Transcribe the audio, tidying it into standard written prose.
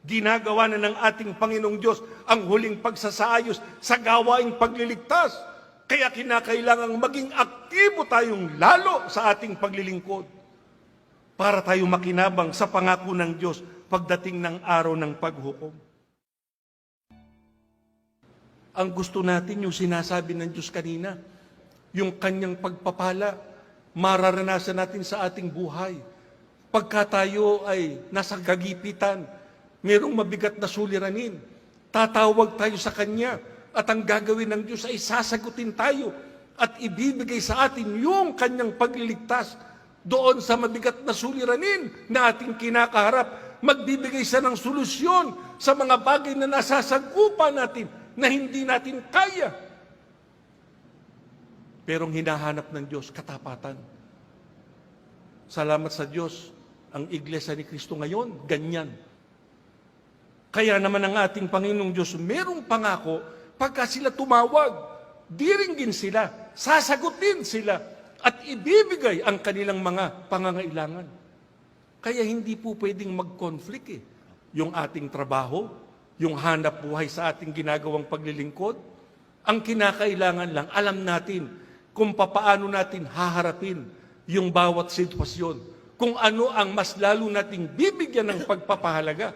Ginagawa na ng ating Panginoong Diyos ang huling pagsasaayos sa gawaing pagliligtas. Kaya kinakailangang maging aktibo tayong lalo sa ating paglilingkod para tayo makinabang sa pangako ng Diyos pagdating ng araw ng paghukom. Ang gusto natin, yung sinasabi ng Diyos kanina, yung kanyang pagpapala, mararanasan natin sa ating buhay. Pagka tayo ay nasa kagipitan, mayroong mabigat na suliranin, tatawag tayo sa Kanya at ang gagawin ng Diyos ay sasagutin tayo at ibibigay sa atin yung Kanyang pagliligtas doon sa mabigat na suliranin na ating kinakaharap. Magbibigay siya ng solusyon sa mga bagay na nasasagupa natin na hindi natin kaya. Pero ang hinahanap ng Diyos, katapatan. Salamat sa Diyos, ang Iglesia ni Cristo ngayon, ganyan. Kaya naman ang ating Panginoong Diyos, merong pangako, pagka sila tumawag, diringgin sila, sasagutin sila, at ibibigay ang kanilang mga pangangailangan. Kaya hindi po pwedeng mag-conflict yung ating trabaho, yung hanap buhay sa ating ginagawang paglilingkod. Ang kinakailangan lang, alam natin kung papaano natin haharapin yung bawat sitwasyon, kung ano ang mas lalo nating bibigyan ng pagpapahalaga.